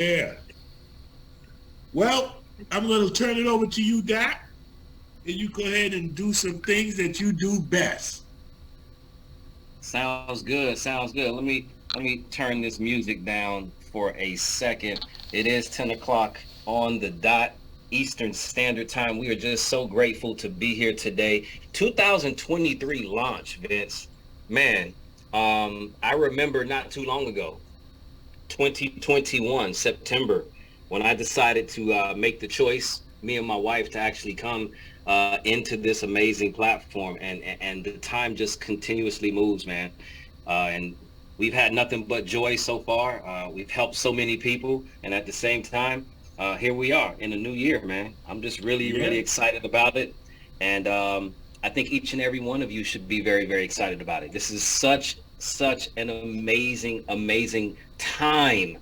Yeah. Well, I'm going to turn it over to you, Doc, and you go ahead and do some things that you do best. Sounds good. Sounds good. Let me turn this music down for a second. It is 10 o'clock on the dot Eastern Standard Time. We are just so grateful to be here today. 2023 launch, Vince. Man, I remember not too long ago, 2021 September, when I decided to make the choice, me and my wife, to actually come into this amazing platform, and the time just continuously moves, man. And we've had nothing but joy so far. We've helped so many people, and at the same time, here we are in a new year, man. I'm just really, Yeah. really excited about it, and I think each and every one of you should be very, very excited about it. This is such an amazing, amazing time,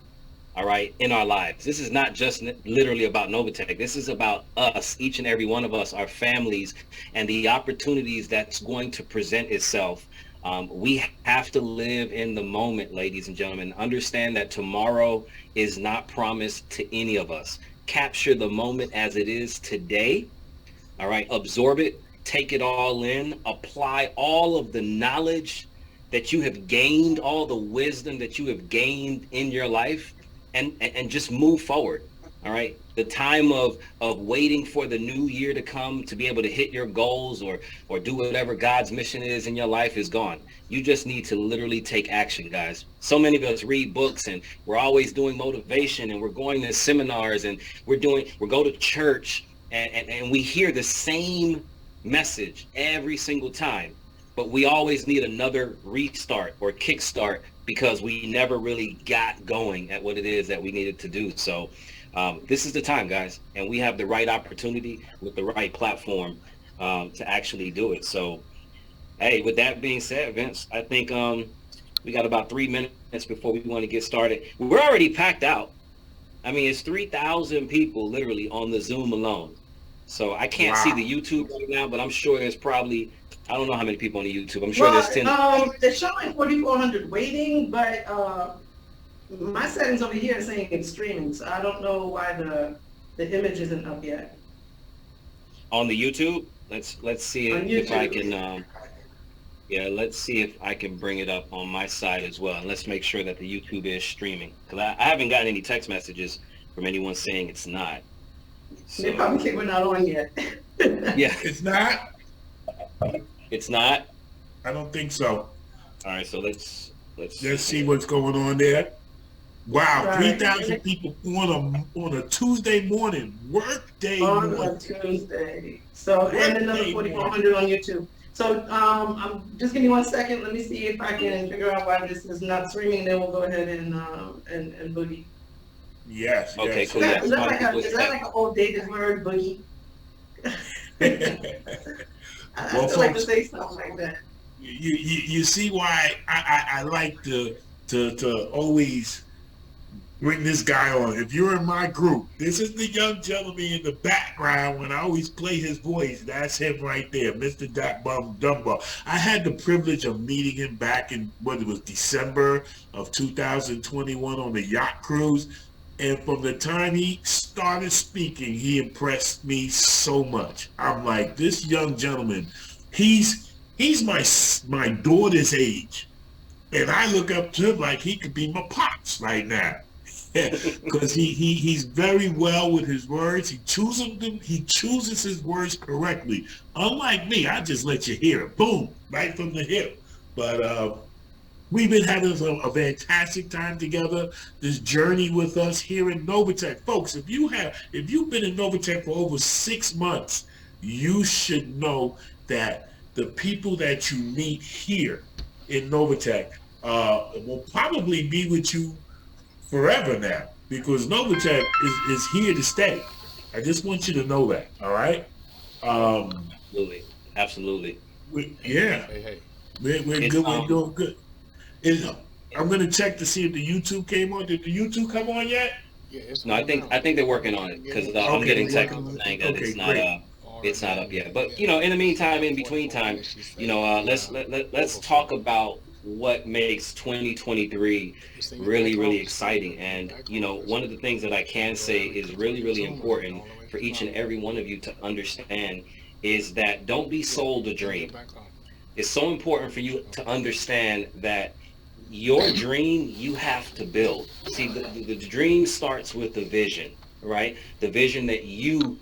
all right, in our lives. This is not just literally about Novatech. This is about us, each and every one of us, our families, and the opportunities that's going to present itself. We have to live in the moment, ladies and gentlemen. Understand that tomorrow is not promised to any of us. Capture the moment as it is today, all right, absorb it, take it all in, apply all of the knowledge that you have gained, all the wisdom that you have gained in your life, and just move forward. All right. The time of waiting for the new year to come to be able to hit your goals or do whatever God's mission is in your life is gone. You just need to literally take action, guys. So many of us read books and we're always doing motivation and we're going to seminars and we go to church and we hear the same message every single time, but we always need another restart or kickstart because we never really got going at what it is that we needed to do. So this is the time, guys, and we have the right opportunity with the right platform to actually do it. So, hey, with that being said, Vince, I think we got about 3 minutes before we want to get started. We're already packed out. I mean, it's 3,000 people literally on the Zoom alone. So I can't see Wow. the YouTube right now, but I'm sure there's probably, I don't know how many people on the YouTube. I'm sure there's Well, 10. it's showing 4,400 waiting, but my settings over here are saying it's streaming, so I don't know why the image isn't up yet. On the YouTube. Let's see On if I YouTube. can yeah, let's see if I can bring it up on my side as well. And let's make sure that the YouTube is streaming. Because I haven't gotten any text messages from anyone saying it's not. They So probably think we're not on yet. yeah, It's not? it's not. I don't think so. All right, so let's see Let's see here. what's going on there. Wow, Right. 3,000 people on a Tuesday morning, work day On morning. a Tuesday. So, and another Workday 4,400 on YouTube. So, I'm just give me 1 second. Let me see if I can figure out why this is not streaming. Then we'll go ahead and boogie. Yes, Okay, yes. cool. Yeah, Is that like somebody is that like an old dated word, boogie? I Well, still like to folks, say something like that. you see why I like to always bring this guy on. If you're in my group, this is the young gentleman in the background when I always play his voice. That's him right there, Mr. Doc Bum Dumbo. I had the privilege of meeting him back in what it was December of 2021 on the yacht cruise. And from the time he started speaking, he impressed me so much. I'm like, this young gentleman, he's my daughter's age. And I look up to him like he could be my pops right now. Because he's very well with his words. He chooses his words correctly. Unlike me, I just let you hear it. Boom, right from the hip. But we've been having a fantastic time together. This journey with us here in Novatech, folks. If you've been in Novatech for over 6 months, you should know that the people that you meet here in Novatech will probably be with you forever now because Novatech is here to stay. I just want you to know that. All right. Um, Absolutely, absolutely. yeah, Hey, hey. we're It's good. We're doing good. Is I'm gonna check to see if the YouTube came on. Did the YouTube come on yet? Yeah, it's No, I on think now. I think they're working on it because I'm Okay, getting they're text working on it. saying that Okay, great. it's not up yet. But in the meantime, in between time, let's talk about what makes 2023 really, really exciting. And, one of the things that I can say is really, really important for each and every one of you to understand is that don't be sold a dream. It's so important for you to understand that your dream you have to build. See, the dream starts with the vision, right? The vision that you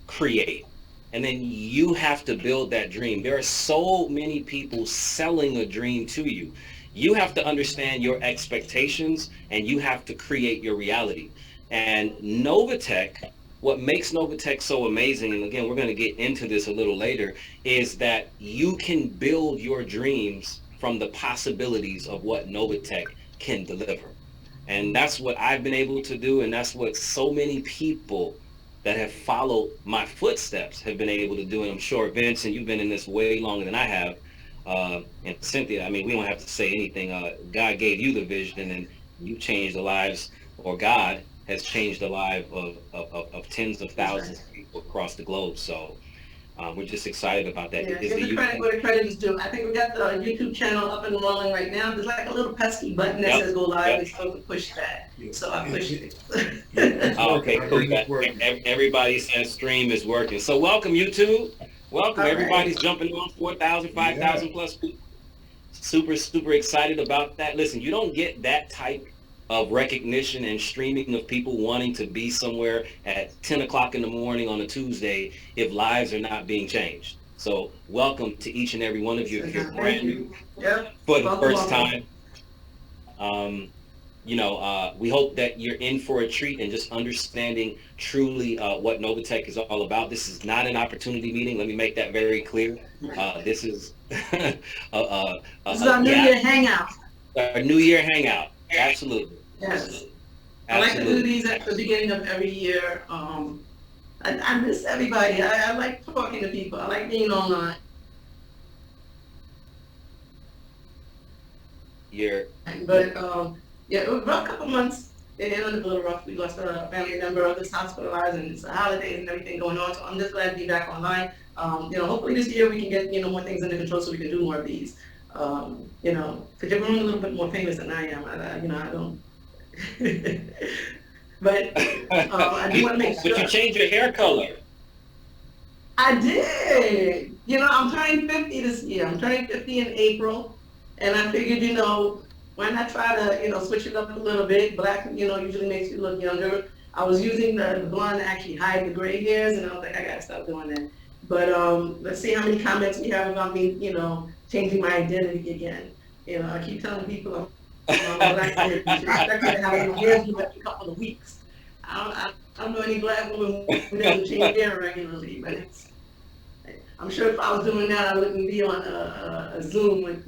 create. And then you have to build that dream. There are so many people selling a dream to you. You have to understand your expectations and you have to create your reality. And Novatech, what makes Novatech so amazing, and again, we're going to get into this a little later, is that you can build your dreams from the possibilities of what Novatech can deliver. And that's what I've been able to do. And that's what so many people that have followed my footsteps have been able to do. And I'm sure, Vincent, you've been in this way longer than I have. And Cynthia, I mean, we don't have to say anything. God gave you the vision and you changed the lives, or God has changed the life of tens of thousands of people across the globe. So we're just excited about that. Yeah, give the credit where the credit is due. I think we got the YouTube channel up and rolling right now. There's like a little pesky button that says go live. We're supposed to push that. So I pushed it. Okay, cool. Everybody says stream is working. So welcome, YouTube. Welcome. All Everybody's jumping on 4,000, 5,000 plus people. Super, super excited about that. Listen, you don't get that type of recognition and streaming of people wanting to be somewhere at 10 o'clock in the morning on a Tuesday if lives are not being changed. So welcome to each and every one of you if you're brand new for the first time. We hope that you're in for a treat and just understanding truly what Novatech is all about. This is not an opportunity meeting. Let me make that very clear. This is this is our New Year hangout. Our New Year hangout. Absolutely. Yes. I like to do these at the beginning of every year. I miss everybody. I like talking to people. I like being online. But it was a rough couple months. It was a little rough. We lost a family member of this hospitalized, and it's the holidays and everything going on. So I'm just glad to be back online. Hopefully this year we can get more things under control so we can do more of these. Because you're growing a little bit more famous than I am. I don't. But I do want to make sure. But you changed your hair color. I did. I'm turning 50 this year. I'm turning 50 in April, and I figured, why not try to, switch it up a little bit? Black, usually makes you look younger. I was using the blonde to actually hide the gray hairs, and I was like, I gotta stop doing that. But let's see how many comments we have about me, changing my identity again. I keep telling people I'm black. You should expect me to have your hair in a couple of weeks. I don't know any black woman who doesn't change hair regularly, but I'm sure if I was doing that, I wouldn't be on a Zoom with,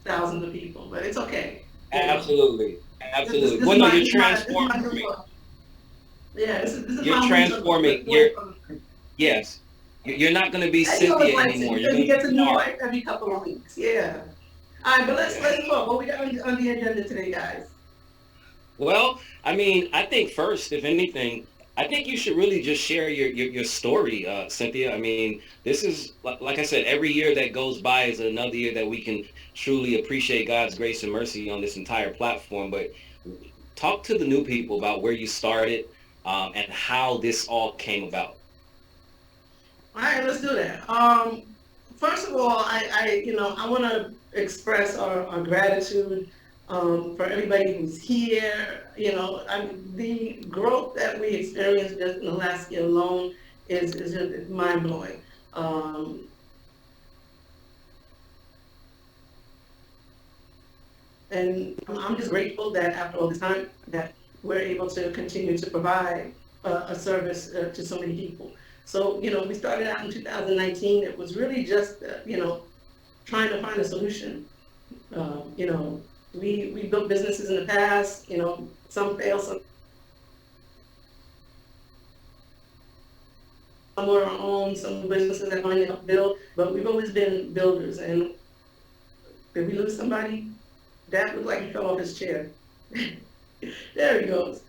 thousands of people, but it's okay. Absolutely. Absolutely. Well, no, you're transforming. This is you're transforming. Yes. You're not going to be Cynthia anymore. You're going to get to know every couple of weeks. Yeah. All right, but let's talk. What we got on the agenda today, guys? Well, I mean, I think first, if anything, I think you should really just share your story, Cynthia. I mean, this is, like I said, every year that goes by is another year that we can truly appreciate God's grace and mercy on this entire platform. But talk to the new people about where you started and how this all came about. All right, let's do that. First of all, I want to express our gratitude for everybody who's here. The growth that we experienced just in the last year alone is just mind-blowing. And I'm just grateful that after all this time that we're able to continue to provide a service to so many people. So, we started out in 2019. It was really just, trying to find a solution. We built businesses in the past, some failed, some were our own, some businesses that wanted to build, but we've always been builders. And did we lose somebody? Dad looked like he fell off his chair. There he goes.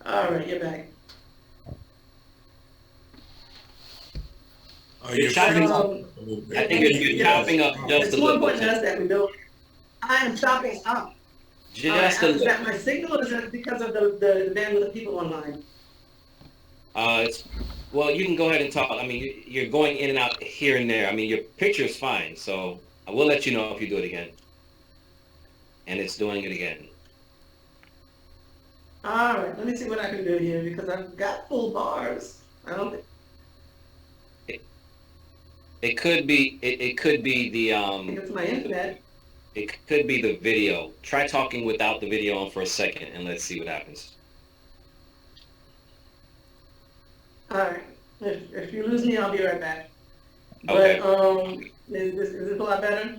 All right, you're back. You're chopping up. I think you're chopping up just a little bit. It's more important to us that we build. I am chopping up. Just a Is little. that my signal or is that because of the bandwidth of people online? It's well, you can go ahead and talk. I mean, you're going in and out here and there. I mean, your picture is fine, so I will let you know if you do it again. And it's doing it again. All right, let me see what I can do here because I've got full bars. I don't think It could be it could be the it's my internet. it could be the video. Try talking without the video on for a second, and let's see what happens. All right, if you lose me, I'll be right back. Okay. But is this a lot better?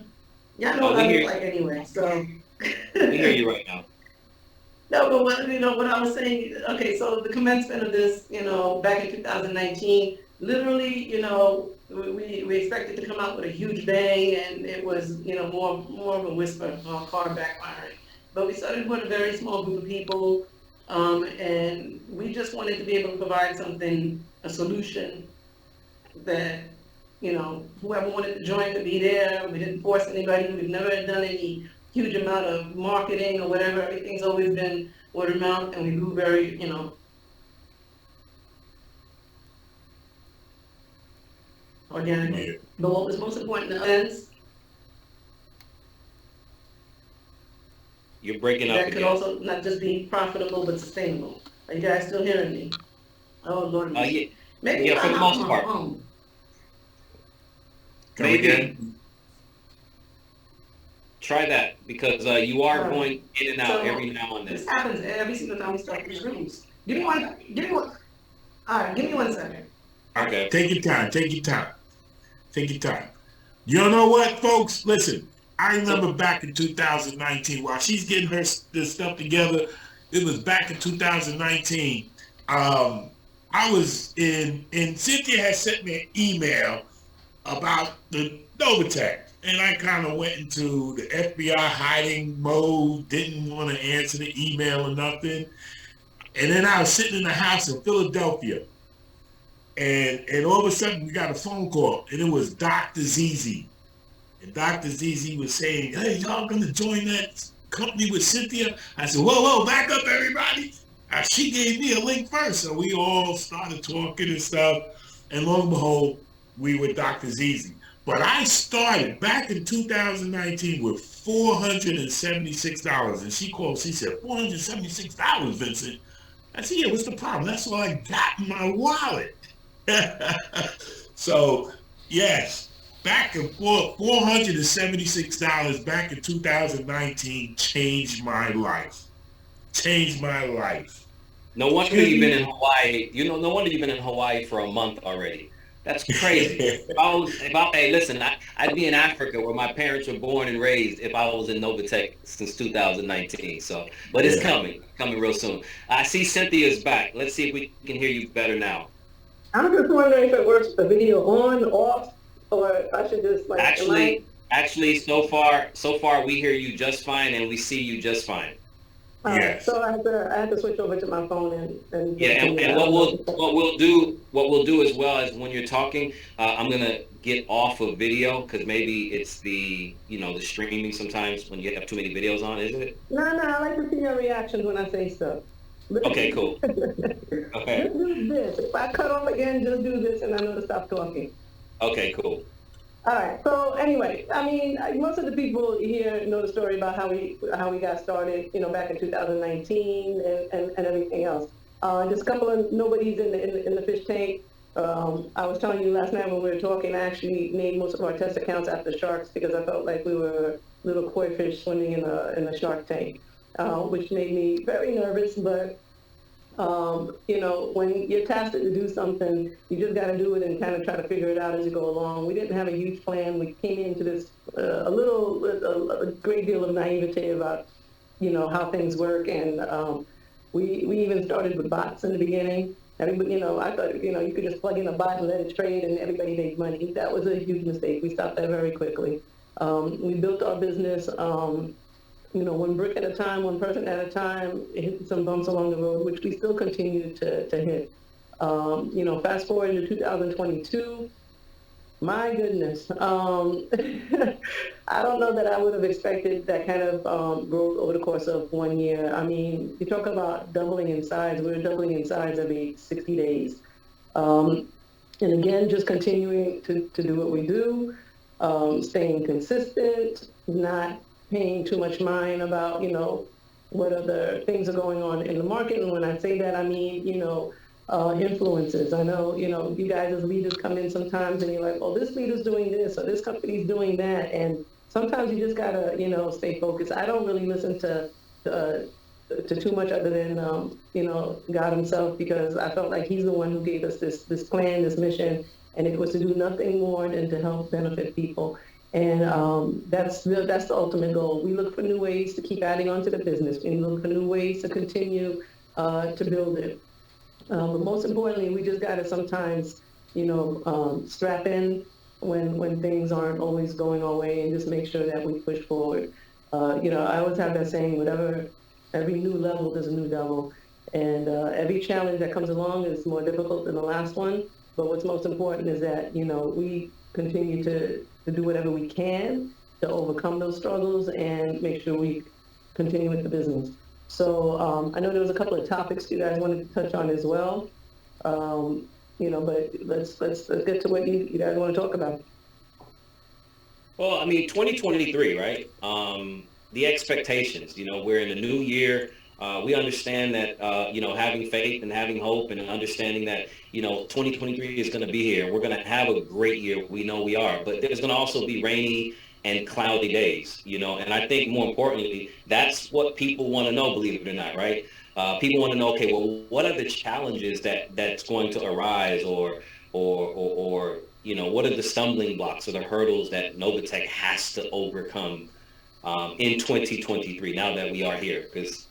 Yeah, I know Oh, what we I hear look like anyway. So we hear you right now. no, but what I was saying. Okay, so the commencement of this, back in 2019, literally, we expected to come out with a huge bang, and it was, more of a whisper, far backfiring. But we started with a very small group of people, and we just wanted to be able to provide something, a solution that, whoever wanted to join could be there. We didn't force anybody. We've never done any huge amount of marketing or whatever. Everything's always been word of mouth, and we grew very, organically. Yeah. But what was most important is You're breaking up that could again. also not just be profitable but sustainable. Are you guys still hearing me? Oh Lord, Yeah, maybe yeah, for I'm the out most on part. my phone. Come Maybe. again? Try that because you are Alright. going in and out So, every now and This then. happens every single time we start these rooms. Give me one. All right, give me 1 second. Okay. Take your time. Take your time. Take your time. You know what, folks? Listen, I remember back in 2019 while she's getting this stuff together. It was back in 2019. I was and Cynthia had sent me an email about the Novatech. And I kind of went into the FBI hiding mode, didn't want to answer the email or nothing. And then I was sitting in the house in Philadelphia. And all of a sudden we got a phone call, and it was Dr. ZZ. And Dr. ZZ was saying, hey, y'all gonna join that company with Cynthia? I said, whoa, back up, everybody. She gave me a link first. So we all started talking and stuff. And lo and behold, we were Dr. ZZ. But I started back in 2019 with $476. And she called, she said, $476, Vincent. I said, yeah, what's the problem? That's all I got in my wallet. So, yes, back and forth, $476 back in 2019 changed my life. Changed my life. No wonder you've been in Hawaii. No wonder you've been in Hawaii for a month already. That's crazy. Hey, listen, I'd be in Africa where my parents were born and raised if I was in Novatech since 2019. So, but it's coming real soon. I see Cynthia's back. Let's see if we can hear you better now. I'm just wondering if it works the video on, off, or I should just like Actually, so far we hear you just fine and we see you just fine. Yes. So I have to switch over to my phone and Yeah, and what we'll do as well as when you're talking, I'm gonna get off of video because maybe it's the the streaming sometimes when you have too many videos on, isn't it? No, I like to see your reactions when I say stuff. Okay, cool. Okay. Just do this. If I cut off again, just do this, and I know to stop talking. Okay, cool. All right. So anyway, I mean, most of the people here know the story about how we got started, back in 2019 and everything else. Just a couple of nobodies in the fish tank. I was telling you last night when we were talking, I actually named most of our test accounts after sharks because I felt like we were little koi fish swimming in a shark tank, which made me very nervous. But when you're tasked to do something, you just got to do it and kind of try to figure it out as you go along. We didn't have a huge plan. We came into this a great deal of naivete about, how things work. And we even started with bots in the beginning. Everybody, I thought, you could just plug in a bot and let it trade and everybody made money. That was a huge mistake. We stopped that very quickly. We built our business, one brick at a time, one person at a time, hit some bumps along the road, which we still continue to hit. Fast forward to 2022, My goodness. I don't know that I would have expected that kind of growth over the course of 1 year. I mean, you talk about doubling in size. We're doubling in size every 60 days. Um, and again, just continuing to do what we do, staying consistent, not paying too much mind about, what other things are going on in the market. And when I say that, I mean, influences. I know, you guys as leaders come in sometimes and you're like, oh, this leader's doing this or this company's doing that. And sometimes you just gotta, stay focused. I don't really listen to too much other than, God himself, because I felt like he's the one who gave us this plan, this mission, and it was to do nothing more than to help benefit people. And that's the ultimate goal. We look for new ways to keep adding on to the business. We look for new ways to continue to build it. But most importantly, we just got to sometimes, strap in when things aren't always going our way and just make sure that we push forward. I always have that saying, every new level is a new devil. And every challenge that comes along is more difficult than the last one. But what's most important is that, we continue to do whatever we can to overcome those struggles and make sure we continue with the business. So I know there was a couple of topics you guys wanted to touch on as well. But let's get to what you guys want to talk about. Well, I mean, 2023, right? The expectations, we're in a new year. We understand that, having faith and having hope and understanding that, 2023 is going to be here. We're going to have a great year. We know we are, but there's going to also be rainy and cloudy days, and I think more importantly, that's what people want to know, believe it or not, right? People want to know, okay, well, what are the challenges that's going to arise or what are the stumbling blocks or the hurdles that Novatech has to overcome in 2023, now that we are here? Because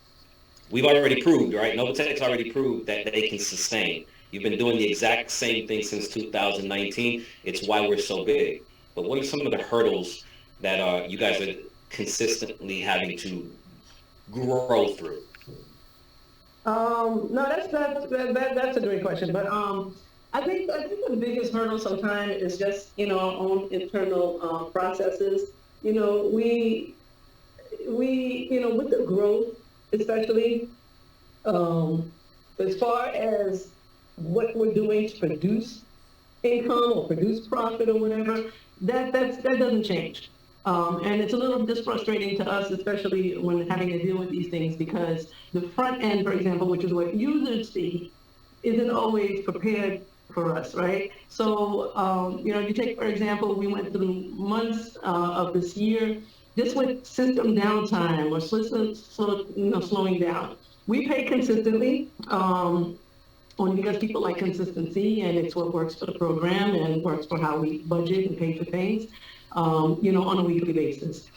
we've already proved, right? Novatech's already proved that they can sustain. You've been doing the exact same thing since 2019. It's why we're so big. But what are some of the hurdles that you guys are consistently having to grow through? No, that's a great question. But I think the biggest hurdle sometimes is just our own internal processes. We with the growth, especially as far as what we're doing to produce income or produce profit or whatever, that doesn't change. And it's a little bit frustrating to us, especially when having to deal with these things, because the front end, for example, which is what users see, isn't always prepared for us, right? So, you take, for example, we went through months of this year, just with system downtime or system slowing down. We pay consistently, only because people like consistency, and it's what works for the program and works for how we budget and pay for things, on a weekly basis.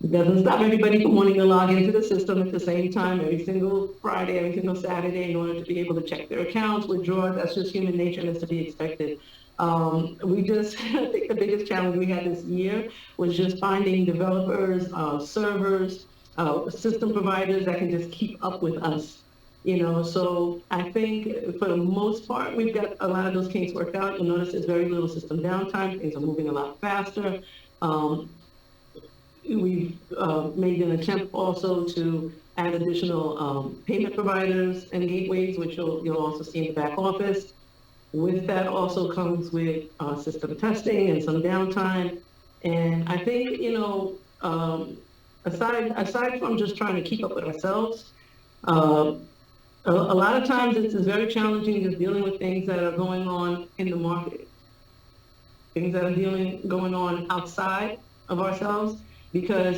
It doesn't stop everybody from wanting to log into the system at the same time every single Friday, every single Saturday in order to be able to check their accounts, withdraw. That's just human nature and it's to be expected. I think the biggest challenge we had this year was just finding developers, servers, system providers that can just keep up with us. So I think for the most part, we've got a lot of those kinks worked out. You'll notice there's very little system downtime. Things are moving a lot faster. We've made an attempt also to add additional payment providers and gateways, which you'll also see in the back office. With that also comes with system testing and some downtime. And I think, aside from just trying to keep up with ourselves, a lot of times it's very challenging just dealing with things that are going on in the market, things that are going on outside of ourselves, because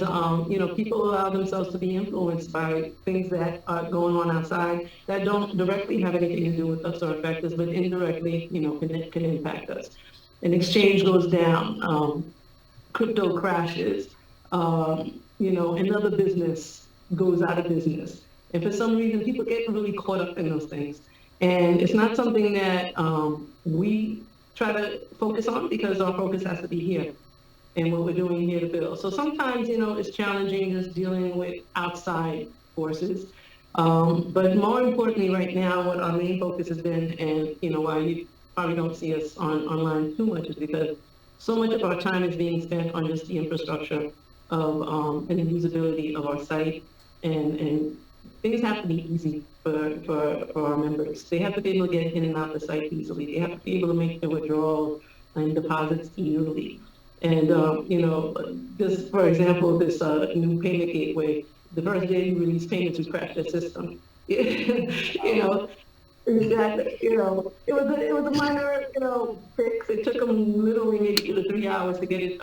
people allow themselves to be influenced by things that are going on outside that don't directly have anything to do with us or affect us, but indirectly, can impact us. An exchange goes down, crypto crashes, another business goes out of business. And for some reason, people get really caught up in those things. And it's not something that we try to focus on, because our focus has to be here and what we're doing here to build. So sometimes, it's challenging just dealing with outside forces. But more importantly, right now, what our main focus has been, and why you probably don't see us online too much, is because so much of our time is being spent on just the infrastructure of and the usability of our site, and things have to be easy for our members. They have to be able to get in and out the site easily. They have to be able to make their withdrawals and deposits easily. And, this, for example, this new payment gateway, the first day you release payments, we crashed the system. Exactly. It was a minor, fix. It took them literally maybe 2 to 3 hours to get it,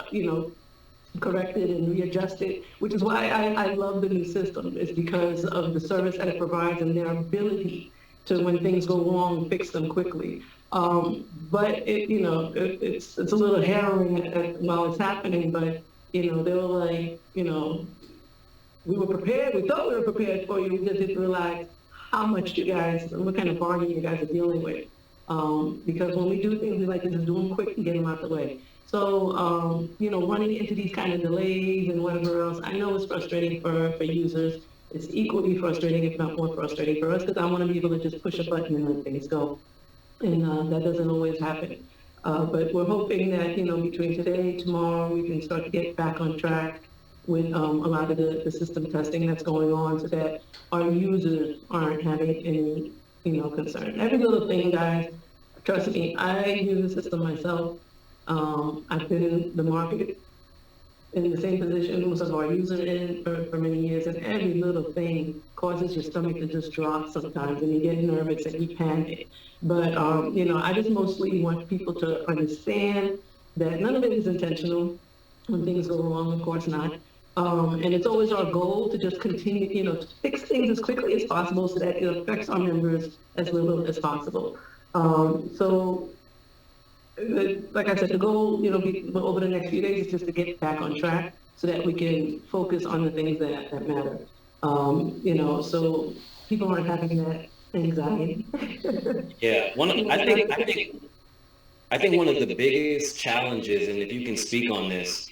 corrected and readjusted, which is why I love the new system. It's because of the service that it provides and their ability to, when things go wrong, fix them quickly. But it's a little harrowing while it's happening. But they were like, we were prepared. We thought we were prepared for you. We just didn't realize how much you guys, what kind of volume you guys are dealing with. Because when we do things, we like to just do them quick and get them out the way. So, running into these kind of delays and whatever else, I know it's frustrating for users. It's equally frustrating, if not more frustrating for us, because I want to be able to just push a button and let things go. And that doesn't always happen. But we're hoping that, between today, tomorrow, we can start to get back on track with a lot of the system testing that's going on so that our users aren't having any, concern. Every little thing, guys, trust me, I use the system myself. I've been in the market in the same position most of our users in for many years, and every little thing causes your stomach to just drop sometimes, and you get nervous and you panic. But, I just mostly want people to understand that none of it is intentional. When things go wrong, of course not. And it's always our goal to just continue, to fix things as quickly as possible so that it affects our members as little as possible. Like I said, the goal, over the next few days is just to get back on track so that we can focus on the things that matter. So people aren't having that anxiety. Yeah, I think one of the biggest challenges, and if you can speak on this,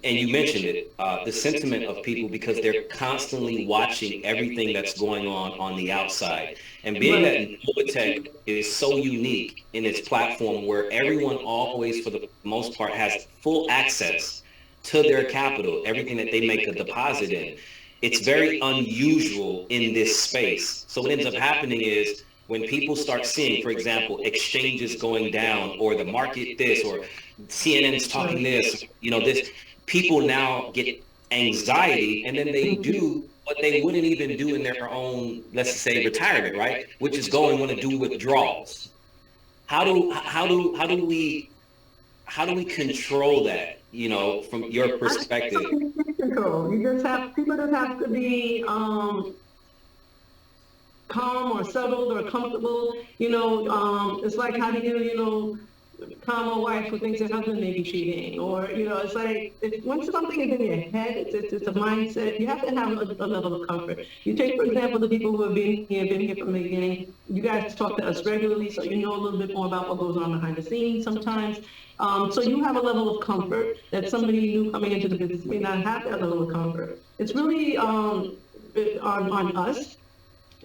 and you mentioned it, the sentiment of people, because they're constantly watching everything that's going on the outside. And being that Novotech is so unique in its platform where everyone always, for the most part, has full access to their capital, everything that they make a deposit in, it's very unusual in this space. So what ends up happening is when people start seeing, for example, exchanges going down, or the market this, or CNN's talking this, this, people now get anxiety, and then they do what they wouldn't even do in their own, let's say, retirement, right? Which is go and want to do withdrawals. How do we control that? From your perspective. Control. People just have to be calm or settled or comfortable. It's like, how do you, calm a wife who thinks her husband may be cheating, or it's like once something is in your head, it's a mindset. You have to have a level of comfort. You take, for example, the people who have been here from the beginning. You guys talk to us regularly, so you know a little bit more about what goes on behind the scenes sometimes. So you have a level of comfort that somebody new coming into the business may not have that level of comfort. It's really on us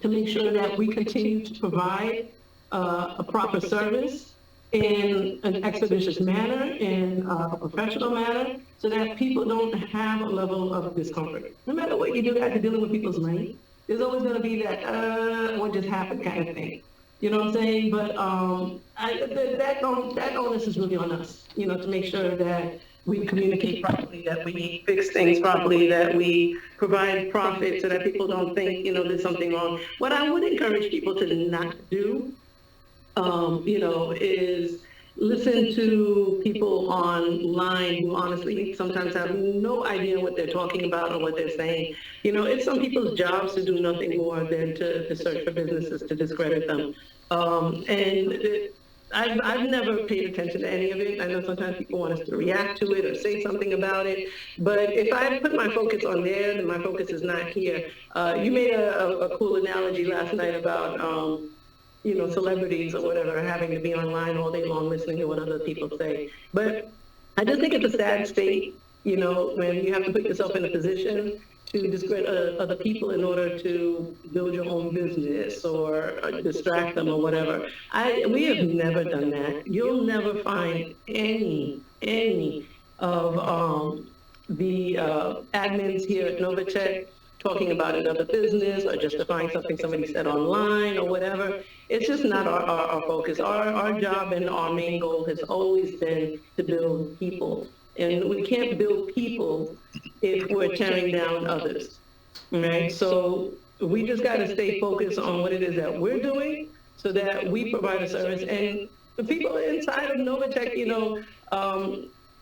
to make sure that we continue to provide a proper service in an expeditious manner, in a professional manner, so that people don't have a level of discomfort. No matter what you do after dealing with people's money, there's always going to be that, what just happened kind of thing. You know what I'm saying? But that onus is really on us, to make sure that we communicate properly, that we fix things properly, that we provide profit so that people don't think, there's something wrong. What I would encourage people to not do, is listen to people online who honestly sometimes have no idea what they're talking about or what they're saying. It's some people's jobs to do nothing more than to search for businesses to discredit them. I've never paid attention to any of it. I know sometimes people want us to react to it or say something about it, but if I put my focus on there, then my focus is not here. You made a cool analogy last night about celebrities or whatever, having to be online all day long listening to what other people say. But I just think it's a sad state, when you have to put yourself in a position to discredit other people in order to build your own business or distract them or whatever. We have never done that. You'll never find any of the admins here at Novatech talking about another business or justifying something somebody said online or whatever. It's just not our focus. Our job and our main goal has always been to build people. And we can't build people if we're tearing down others, right? So we just got to stay focused on what it is that we're doing so that we provide a service. And the people inside of Novatech,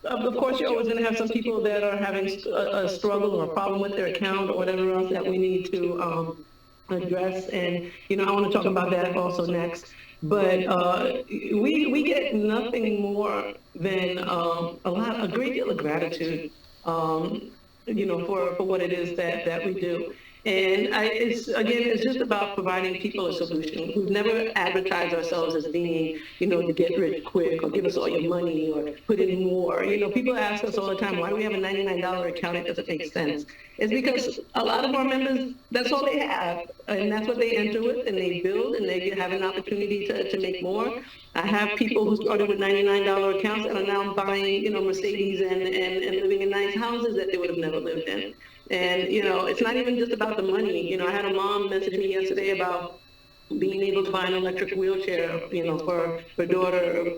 of course, you're always going to have some people that are having a struggle or a problem with their account or whatever else that we need to address. And, I want to talk about that also next. But we get nothing more than a great deal of gratitude, for what it is that we do. And it's just about providing people a solution. We've never advertised ourselves as being, to get rich quick or give us all your money or put in more. People ask us all the time, why do we have a $99 account? It doesn't make sense. It's because a lot of our members, that's all they have. And that's what they enter with, and they build, and they have an opportunity to make more. I have people who started with $99 accounts and are now buying, Mercedes and living in nice houses that they would have never lived in. And, it's not even just about the money. I had a mom message me yesterday about being able to buy an electric wheelchair, for her daughter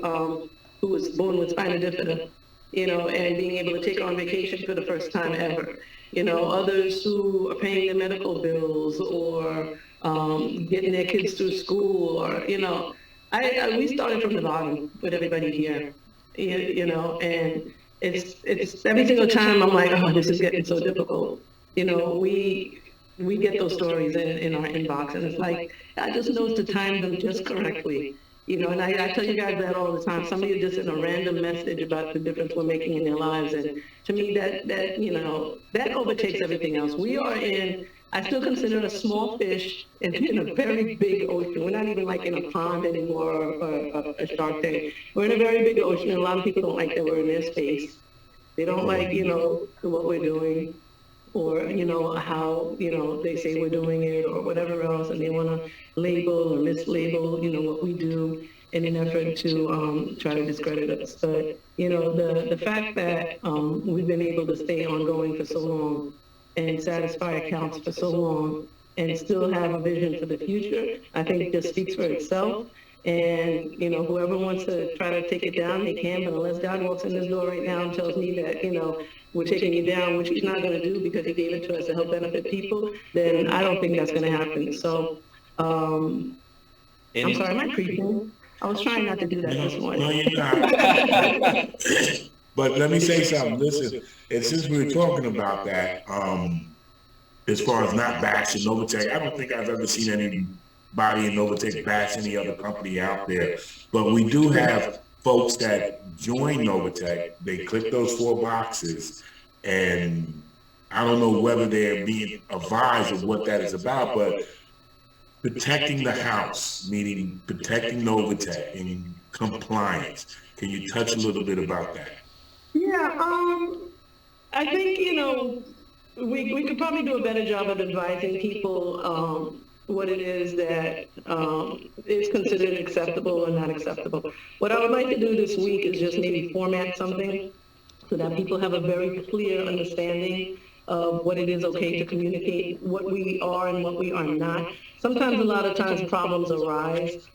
who was born with spina bifida, and being able to take her on vacation for the first time ever. Others who are paying their medical bills or getting their kids through school or, we started from the bottom with everybody here, and it's every single time I'm like, oh, this is getting so difficult. We get those stories in our inbox, and it's like, I just knows to time them just correctly. And I tell you guys that all the time. Somebody just in a random message about the difference we're making in their lives, and to me that overtakes everything else. We are I still consider it a small fish in a very big ocean. We're not even like in a pond anymore or a shark tank. We're in a very big ocean, and a lot of people don't like that we're in their space. They don't like, what we're doing or, how, they say we're doing it or whatever else, and they want to label or mislabel, what we do in an effort to try to discredit us. But, the fact that we've been able to stay ongoing for so long and satisfy accounts for so long and still have a vision for the future, I think just speaks for itself. And, whoever wants to try to take it down, they can, but unless God walks in this door right now and tells me that, we're taking it down, which he's not going to do because he gave it to us to help benefit people, then I don't think that's going to happen. So, I'm sorry, am I preaching? I was trying not to do that this morning. No, you're not. But let me say something. Listen, and since we were talking about that, as far as not bashing Novatech, I don't think I've ever seen anybody in Novatech bash any other company out there. But we do have folks that join Novatech. They click those 4 boxes, and I don't know whether they're being advised of what that is about, but protecting the house, meaning protecting Novatech and compliance. Can you touch a little bit about that? Yeah, I think, we could probably do a better job of advising people what it is that is considered acceptable or not acceptable. What I would like to do this week is just maybe format something so that people have a very clear understanding of what it is okay to communicate, what we are and what we are not. Sometimes, a lot of times, problems arise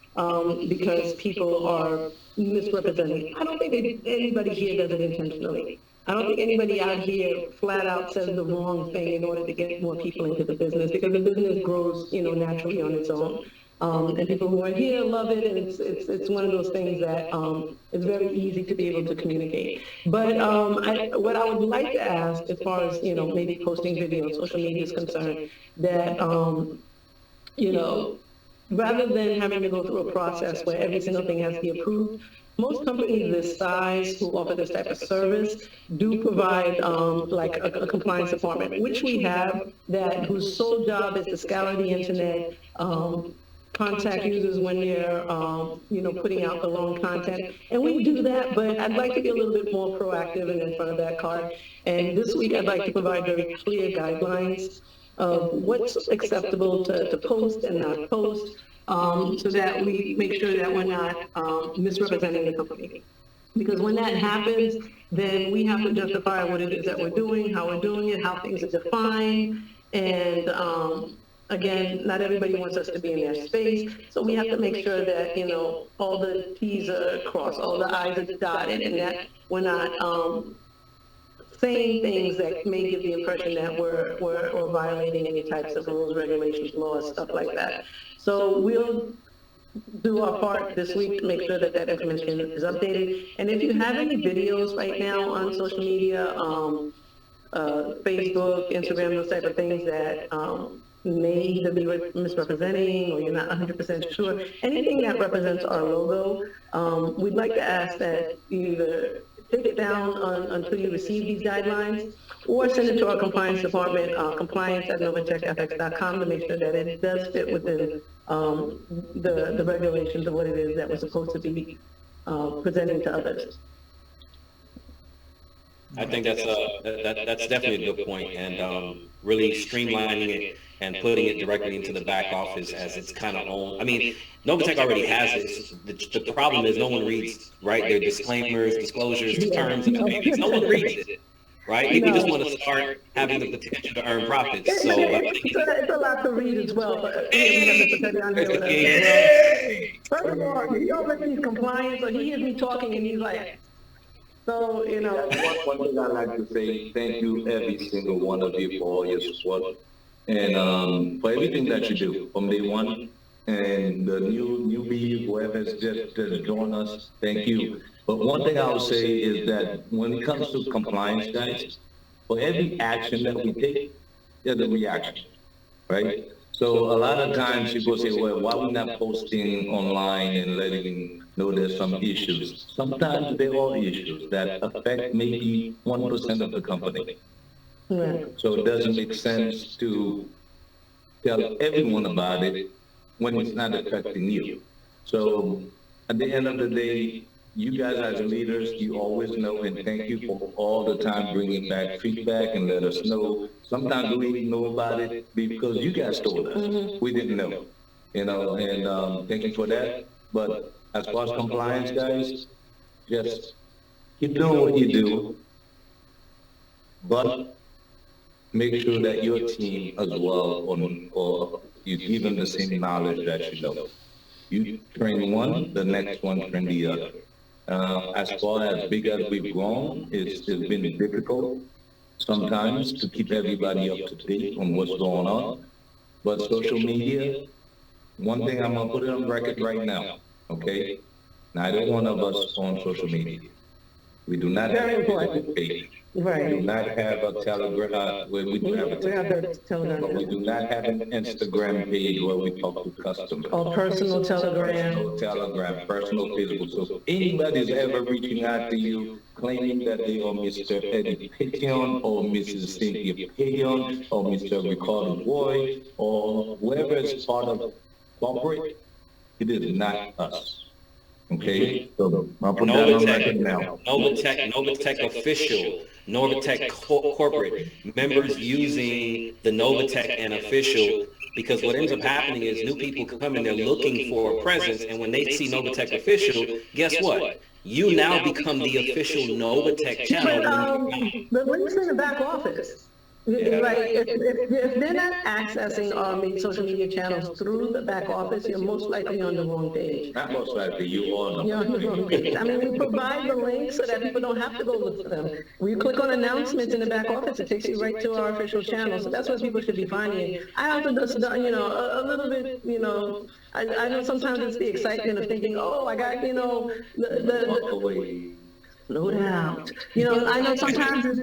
because people are misrepresenting. I don't think anybody here does it intentionally. I don't think anybody out here flat out says the wrong thing in order to get more people into the business, because the business grows, naturally on its own. And people who are here love it, and it's one of those things that it's very easy to be able to communicate. But what I would like to ask, as far as maybe posting video on social media is concerned, that rather than having to go through a process where every single thing has to be approved, most companies this size who offer this type of service do provide like a compliance department, which we have, whose sole job is to scour the internet, contact users when they're, putting out the loan content. And we do that, but I'd like to be a little bit more proactive and in front of that card. And this week, I'd like to provide very clear guidelines of what's acceptable to post and not post, so that we make sure that we're not misrepresenting the company. Because when that happens, then we have to justify what it is that we're doing, how we're doing it, how things are defined, and again, not everybody wants us to be in their space, so we have to make sure that, all the T's are crossed, all the I's are dotted, and that we're not saying things that may give the impression that we're violating any types of rules, regulations, laws, stuff like that. So we'll do our part this week to make sure that that information is updated. And if you have any videos right now on social media, Facebook, Instagram, those type of things that may either be misrepresenting or you're not 100% sure, anything that represents our logo, we'd like to ask that you either take it down until you receive these guidelines, or send it to our compliance department, compliance@novatechfx.com, to make sure that it does fit within the regulations of what it is that we're supposed to be presenting to others. I think that's definitely a good point, and really streamlining it and putting it directly into the back office as it's kind of own. I mean, Novatech already has it. The problem is no one reads, right? Their disclaimers, disclosures, terms, and conditions. No one reads it, right? People just want to start having the potential to earn profits. So it's a lot to read as well. First of all, he oversees compliance, so he hears me talking and he's like, so, One thing I'd like to say, thank you every single one of you for all your support and for everything that you do from day one. And the newbie, whoever has just joined us, thank you. But one thing I would say is that when it comes to compliance, guys, for every action that we take, there's a reaction, right? So a lot of times people say, well, why are we not posting online and letting know there's some issues? Sometimes there are issues that affect maybe 1% of the company. Yeah. So it doesn't make sense to tell everyone about it when it's not affecting you. So at the end of the day, you guys as leaders, you always know, and thank you for all the time bringing back feedback and let us know. Sometimes we didn't know about it because you guys told us. We didn't know, and thank you for that. But as far as compliance, guys, just keep doing what you do, but make sure that your team as well, or you give them the same knowledge that you know. You train one, the next one train the other. As far as big as we've grown, it's been difficult sometimes to keep everybody up to date on what's going on. But social media, one thing I'm gonna put it on record right now, okay? Neither one of us on social media. We do not have a Facebook page. Right. We do not have a Telegram. We do have a Telegram, but we do not have an Instagram page where we talk to customers. Or personal Telegram. Personal Telegram, personal Facebook. So if anybody's ever reaching out to you, claiming that they are Mr. Eddie Pigeon or Mrs. Cynthia Pigeon or Mr. Ricardo Boyd or whoever is part of corporate, it is not us. Okay, so I'll put that on record now. Novatech official, Novatech corporate, members using the Novatech and official, because what ends up happening is new people come in, they're looking for a presence, and when they see Novatech official, guess what? You now become the official Novatech channel. But links in the back office. Like, if they're not accessing our social media channels through the back office, you're most likely on the wrong page. Not most likely, you are. You're on the wrong page. I mean, we provide the links so that people don't have to go look for them. When you click on announcements in the back office, it takes you right to our official channel. So that's what people should be finding it. I also just, a little bit, I know sometimes it's the excitement of thinking, oh, I got, slow down. I know sometimes it's,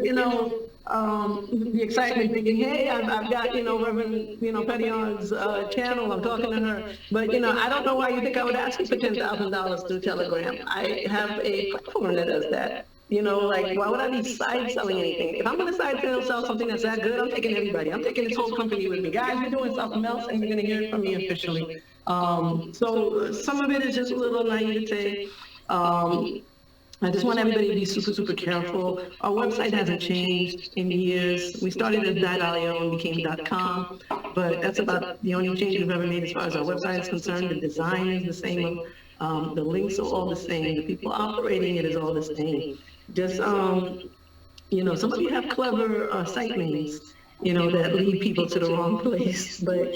the excitement thinking, hey, I've got, Reverend, Petion's channel, I'm talking to her. But, I don't know why you think I would ask you for $10,000 through Telegram. I have a platform that does that. Why would I be side selling anything? If I'm going to side sell something that's that good, I'm taking everybody. I'm taking this whole company with me. Guys, we're doing something else, and you're going to hear it from me officially. So some of it is just a little naivete. I just want everybody to be super, super careful. Our website hasn't changed in years. We started as .io and became .com, but that's about the only change we've ever made as far as our website is concerned. The design is the same. The links are all the same. The people operating it is all the same. Just, some of you have clever site names, that lead people to the wrong place, but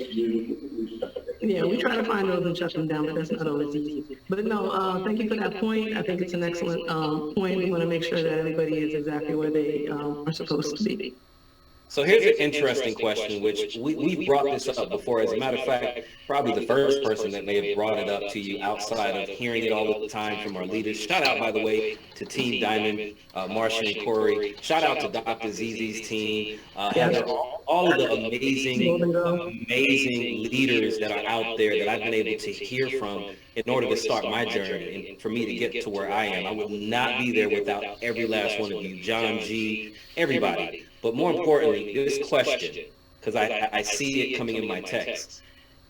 yeah, we try to find those and shut them down, but that's not always easy. But no, thank you for that point. I think it's an excellent point. We want to make sure that everybody is exactly where they are supposed to be. So here's an interesting question, which we brought this up before. As a matter of fact, probably the first person that may have brought it up to you outside of hearing it all the time from our leaders. Shout out, by the way, to Team Diamond, Marcia and Corey. Shout out to Dr. ZZ's team, Heather, all of the amazing leaders that are out there that I've been able to hear from in order to start my journey and for me to get to where I am. I would not be there without every last one of you, John G., everybody. But more importantly, this question, because I see it coming in my text.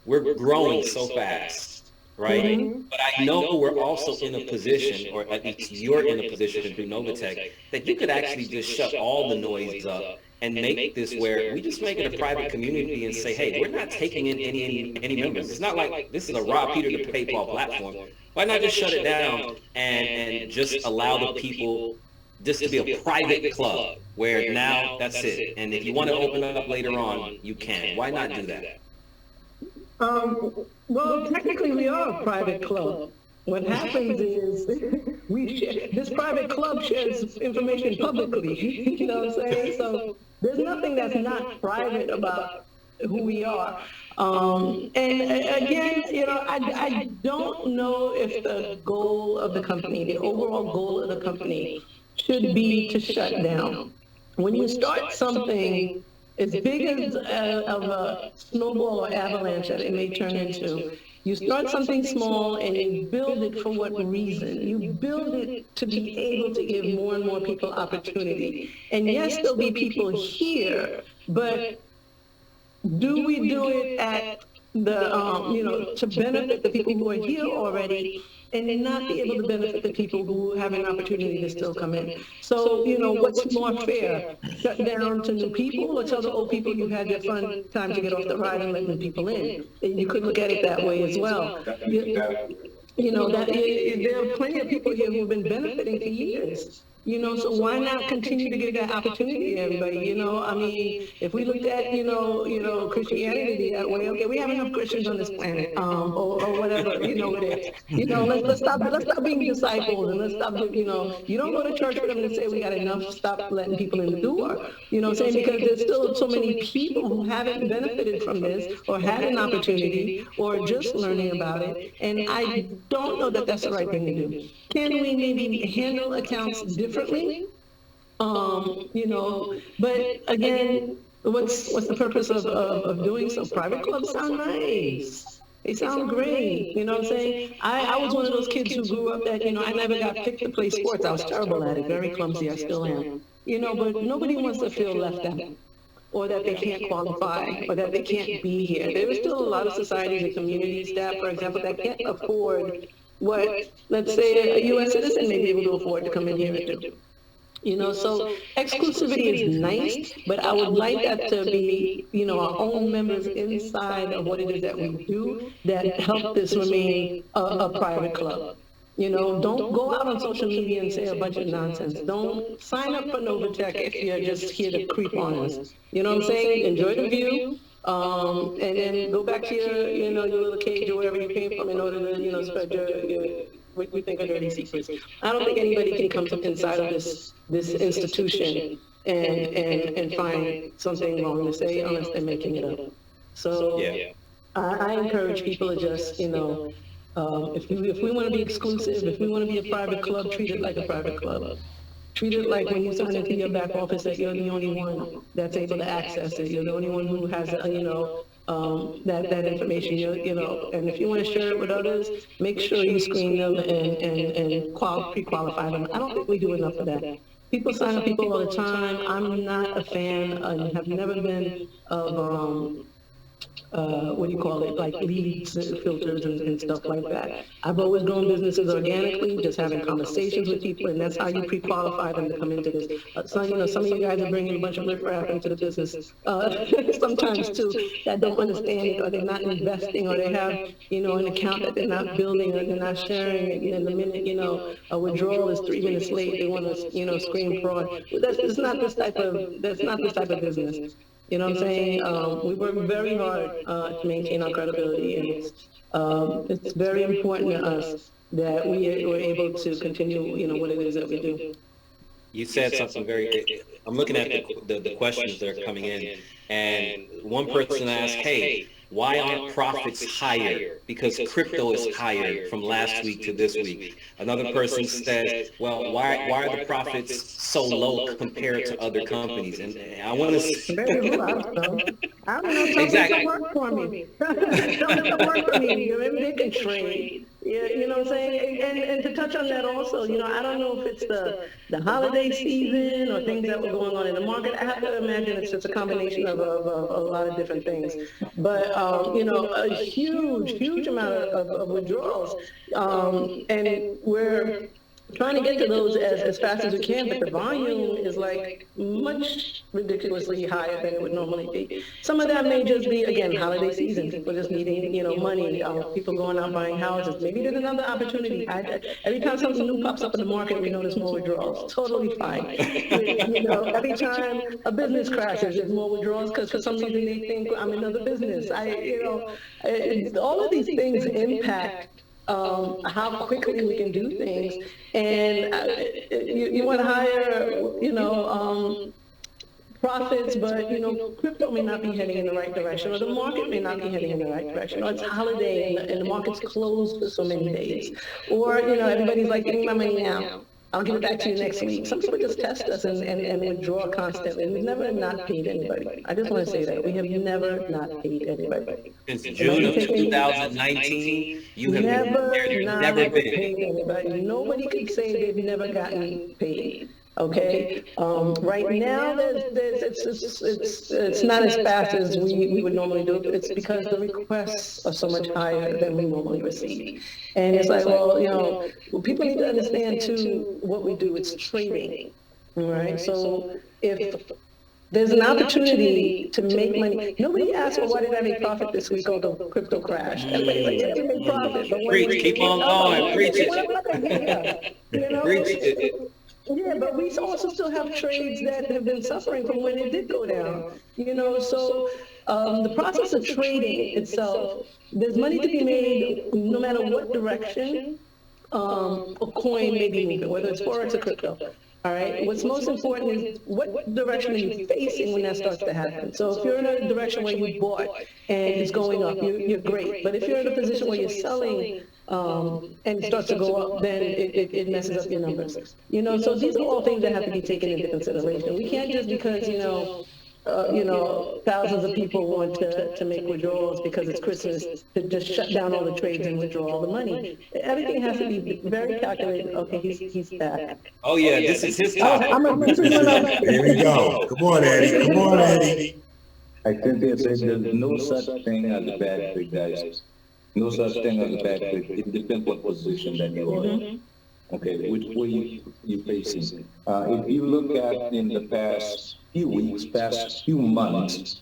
We're growing so fast, right? Mm-hmm. But I know we're also in a position, or at least you're in a position through Novatech, that you could actually just shut all the noise up and make this where we just make it a private community and say, hey, we're not taking in any members. It's not like this is a Rob Peter to PayPal platform. Why not just shut it down and just allow the people just to be a private club where now that's it. And if you want to open it up later on, you can. Why not do that? Well, technically we are a private club. What happens is this private club shares information publicly. You know what I'm saying? So there's nothing that's not private about who we are. And again, I don't know if the goal of the company, the overall goal of the company, should be to shut down. When you start something as big as of a snowball or avalanche that it may turn into, you start something small and you build it for what reason? You build it to be able to give more and more people opportunity. And yes, there'll be people here, but do we do it at the, to benefit the people who are here already and then not be able to benefit the people who have an opportunity to still come in? So, what's more fair? Shut down to new people or tell the old people you had your fun time to get off the ride and let new people in? And you could look at it that way as well. There are plenty of people here who've been benefiting for years. So why not continue to give that opportunity to everybody? I mean, if we looked at, Christianity that way, okay, we have enough Christians on this planet, or whatever, it is. Let's stop being disciples, and let's stop, you don't go to church for them to say we got enough, stop letting people in the door. Saying because there's still so many people who haven't benefited from this, or had an opportunity, or just learning about it, and I don't know that that's the right thing to do. Can we maybe handle accounts differently? But again, what's the purpose of doing so? Private clubs sound nice. They sound great. You know what I'm saying? I was one of those kids who grew up that, I never got picked to play sports. I was terrible at it, very clumsy. I still am. But nobody wants to feel left out, or that they can't qualify, or that they can't be here. There are still a lot of societies and communities that, for example, that can't afford what, let's say, a U.S. citizen may be able to afford to come in here and do. So exclusivity is nice, but I would like that to be, our own members inside of what it is that we do that help this remain a private club. Don't go out on social media and say a bunch of nonsense. Don't sign up for Novatech if you're just here to creep on us. You know what I'm saying? Enjoy the view. And then go back to your little cage or wherever you came from in order to, spread your what we think are dirty secrets. I don't think anybody can come from inside of this institution and find something wrong to say unless they're making it up. So yeah. I encourage people to just, if we want to be exclusive, if we want to be a private club, treat it like a private club. Treat it like when you sign into your back office that you're the only one that's able to access it. You're the only one who has, that information. And if you want to share it with others, make sure you screen them and pre-qualify them. I don't think we do enough of that. People sign up people all the time. I'm not a fan and have never been of what do you call it, like leads and filters and stuff like that. I've always grown businesses organically, just having conversations with people, and that's how you pre-qualify them to come into this. So, some of you guys are bringing a bunch of riffraff into the business sometimes too, that don't understand it, or they're not investing, or they have, an account that they're not building, or they're not sharing, and the minute, a withdrawal is 3 minutes late, they want to, scream fraud. That's not this type of business. You know what I'm saying? We work very hard to maintain our credibility, and it's very important to us that we're able to continue, what it is that we do. You said something very. I'm looking at the questions that are coming in, and one person asked, "Hey, why aren't profits higher? Because crypto is higher from last week to this week." Another person says, "Well, why are the profits so low compared to other companies?" And I want to. Very low. I don't know. Exactly. Work for me. Something work for me. Maybe they can trade. Yeah, you know what I'm saying? And to touch on that also, I don't know if it's the holiday season or things that were going on in the market. I have to imagine it's just a combination of a lot of different things. But, a huge amount of withdrawals. And we're trying to get to those as fast as we can, but the volume is like much ridiculously higher than it would normally be. Some of that may just be, again, holiday season, people just needing, money, people going out buying houses. Maybe there's another opportunity. Every time something new pops up in the market, we notice more withdrawals. Totally fine. Every time a business crashes, there's more withdrawals because for some reason they think I'm in another business. All of these things impact how quickly we can do things, and you want to hire, profits, but crypto may not be heading in the right direction, or the market may not be heading in the right direction, or it's holiday and the market's closed for so many days, or everybody's like, "Give me my money now. I'll give it back to you next week." Some people just test us and withdraw constantly. We've never not paid anybody. I just want to say that. We have never not paid anybody. Since June of 2019, you have never been. Paid anybody. Nobody could say they've never gotten paid. Okay. Right now, it's not as fast as we would normally do it. It's because the requests are so much higher than we normally receive. And it's like, well, people need to understand too what we do. It's trading, right? So if there's an opportunity to make money. Nobody asked, well, why did I make profit this week on the crypto crash? Everybody's like, yeah, you made profit. Preach, keep on going, preach it. Preach it. Yeah, but we also still have trades that have been suffering from when it did go down. So the process of trading itself, there's money to be made no matter what direction a coin may be moving, whether it's forex or crypto. All right. What's most important is what direction are you facing when that starts to happen. So if you're in a direction where you bought and it's going up, you're great. But if you're in a position where you're selling and it starts to go up, then it messes up your numbers. So these are all things that have to be taken into consideration. We can't just because thousands of people want to make withdrawals because it's Christmas to just shut down all the trades and withdraw all the money. Everything has to be very calculated. Okay, he's back. Oh yeah, this is his topic. Here we go. Come on, Eddie. I think there's no such thing as a bad pick, guys. No such thing as a bad pick. It depends what position that you are in. Okay, which way you're facing. If you look at in the past few weeks, past few months,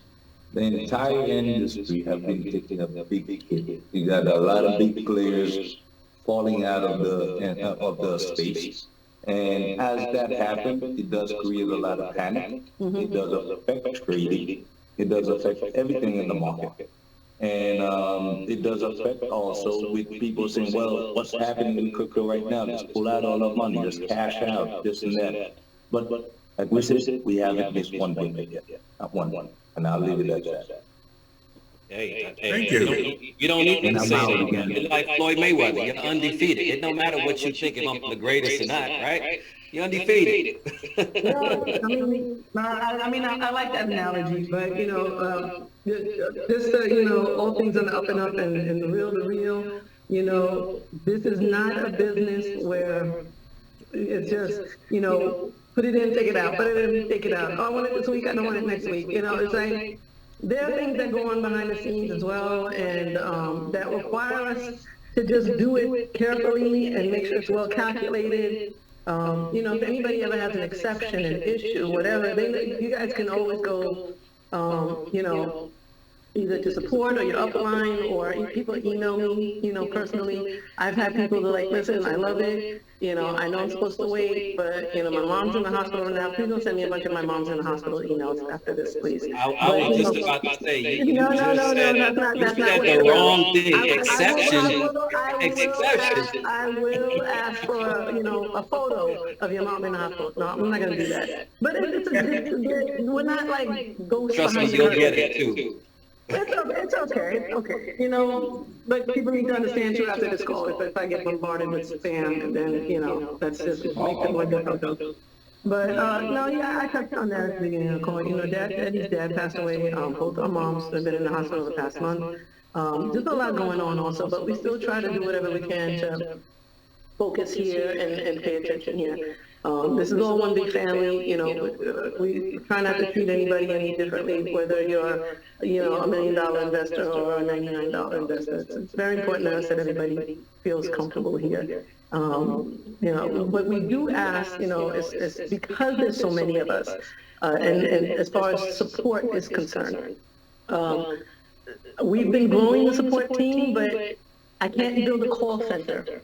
the entire industry have been taking a big hit. You got a lot of big players falling out of the space. And as that happens, it does create a lot of panic. It does affect trading. It does affect everything in the market. And it does affect also with people saying, well, what's happening in crypto right now? Just pull out all the money, just cash out, this and that. But like we said, we haven't missed one big yet. Not one. And I'll leave it at that. Thank you. You don't need to say that. You're like Floyd Mayweather. You're undefeated. It don't matter what you think, if I'm the greatest or not, right? You're undefeated. I like that analogy, but just all things on the up and up and the real. This is not a business where it's just put it in, take it out, put it in, take it out. Oh, I want it this week, I don't want it next week. It's like there are things that go on behind the scenes as well, and that require us to just do it carefully and make sure it's well calculated. If anybody ever has an exception, an issue, whatever, you guys can always go, either to support or your upline, or people email me, personally. I've had people that are like, listen, I love it. I know I'm supposed to wait, but, my mom's in the hospital now. Please don't send me a bunch of my mom's in the hospital emails after this, please. I was just about to say, you No, just said the wrong thing. Exception. I will ask for, a photo of your mom in the hospital. No, I'm not going to do that. But we're not like ghosts. Trust me, you'll get it too. It's okay. But people need to understand too after this call, if I get bombarded with spam, then, that's just make it more difficult. But, I touched on that at the beginning of the call. Eddie's dad passed away. Both our moms have been in the hospital the past month. There's a lot going on also, but we still try to do whatever we can to focus here and pay attention here. This is all one big family, we try not to treat anybody any differently, whether you're, a $1 million investor or a $99 investor. It's very important to us that everybody feels comfortable here. What we do ask, is because there's so many of us, and as far as support is concerned, we've been growing the support team, but I can't build a call center.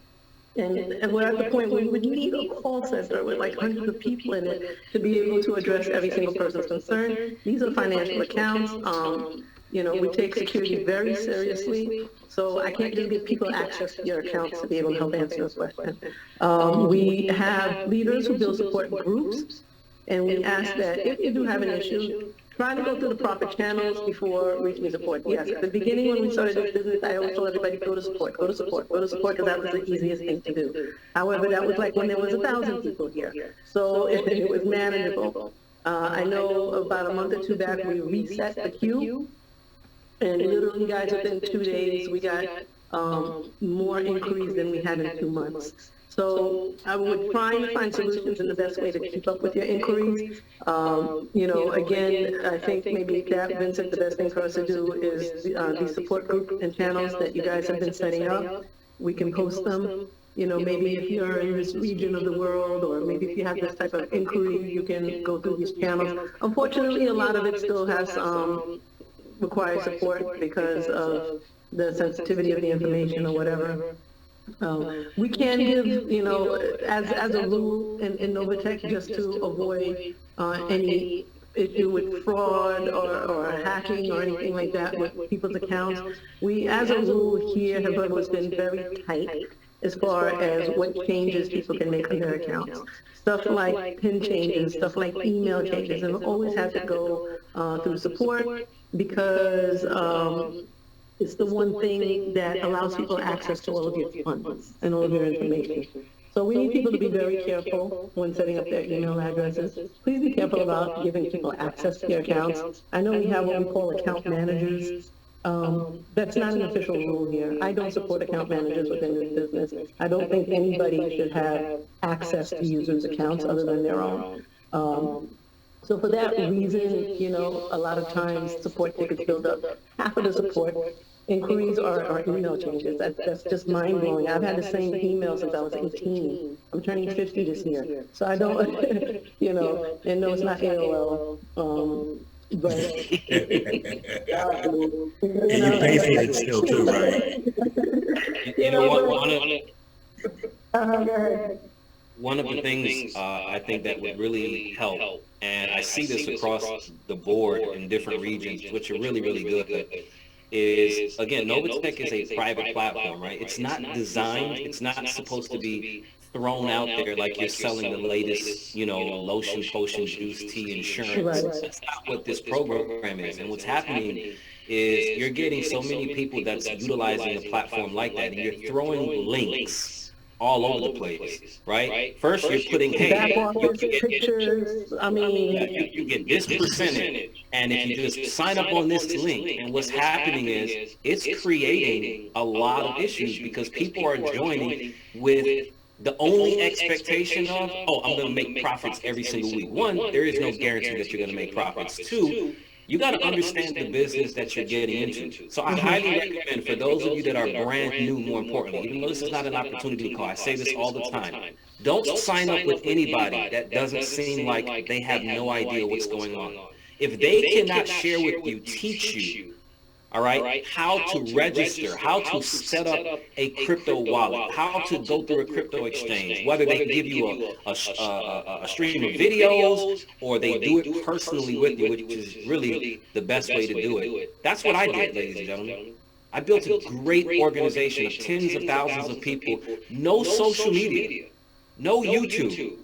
And we're at the point where we would need a call center with like hundreds of people in it to be able to address every single person's concern. These are financial accounts. We take security very seriously, so I can't just give people access to your accounts to be able to help answer your question. We have leaders who build support groups, and we ask that if you do have an issue, try to go through the proper channels before reaching support. Yes, at the beginning when we started this business, I always told everybody, go to support, because that was the easiest thing to do. However, that was like when there was 1,000 people here. So it was manageable. I know about a month or two back, we reset the queue, and literally, guys, within 2 days, we got more inquiries than we had in 2 months. So I would try and find solutions in the best way to keep up with your inquiries. Again, I think maybe that, Vincent, the best thing for us to do is the support group and channels that you guys have been setting up. We can post them. Maybe if you're in this region of the world, or maybe if you have this type of inquiry, you can go through these channels. Unfortunately, a lot of it still has requires support because of the sensitivity of the information or whatever. We can give, as a rule in Novatech, just to avoid any issue with fraud or hacking or anything like that with people's accounts. We, as a rule here, have always been very tight as far as what changes people can make on their accounts. Stuff like PIN changes, stuff like email changes, and we've always had to go through support because it's the one thing that allows people access to all of your funds and all of your information. So we need people to be very careful when setting up their email addresses. Please be careful about giving people access to your accounts. I know we have what we call account managers. That's not an official rule here. I don't support account managers within this business. I don't think anybody should have access to users' accounts other than their own. So for that reason, a lot of times support tickets build up. Half of the support inquiries are email changes. That's just mind-blowing. I've had the same email since I was 18. I'm turning 50 this year. So I don't, and no, it's not AOL. But, and you pay for it still too, right? One of the things I think that would really help, and I see this across the board in different regions, which are really, really good, is, again, Novatech is a private platform, right? It's not designed, it's not supposed to be thrown out there like you're selling the latest, lotion, potion, juice, tea, insurance. That's not what this program is. And what's happening is you're getting so many people that's utilizing the platform like that, and you're throwing links all over the place, right? First, you're putting, hey, you get this percentage, and if you just sign up on this link, and what's happening is it's creating a lot of issues because people are joining with the only expectation of, I'm going to make profits every single week. One, there is no guarantee that you're going to make profits. Two, You got to understand the business that you're getting into. So I highly recommend for those of you that are brand new, more importantly, even though this is not an opportunity call, I say this all the time. Don't sign up with anybody that doesn't seem like they have no idea what's going on. If they cannot share with you, teach you, all right, how to register, how to set up a crypto wallet, how to go through a crypto exchange, whether they give you a stream of videos or they do it personally with you, which is really the best way to do it. That's what I did, ladies and gentlemen. I built a great organization of tens of thousands of people, no social media, no YouTube.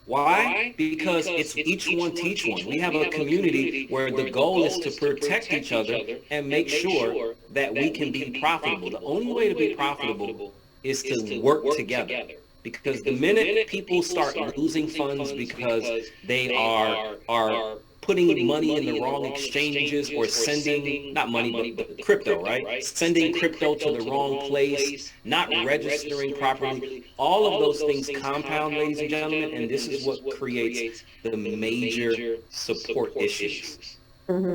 Why? Because it's each one teach one. We have a community where the goal is to protect each other and make sure that we can be profitable. The only way to be profitable is to work together. Because the minute people start losing funds because they are putting money in the wrong exchanges or sending, not money, but crypto, right? Sending crypto to the wrong place, not registering properly. All of those things compound, ladies and gentlemen, and this is what creates the major support issues.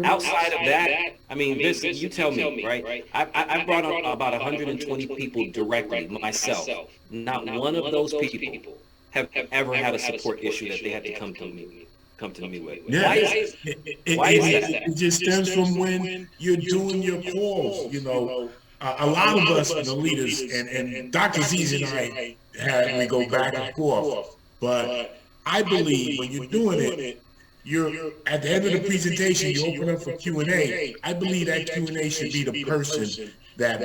Outside of that, I mean, Vincent, you tell me, right? I brought up about 120 people directly, myself. Not one of those people have ever had a support issue that they had to come to me with. Yeah. Why is that? It just stems from when you're doing your calls. You know, a lot of us, the leaders, and Dr. Aziz and we go back and forth. But I believe when you're doing it, you're at the end of the presentation, you open up for Q&A. I believe that Q&A should be the person that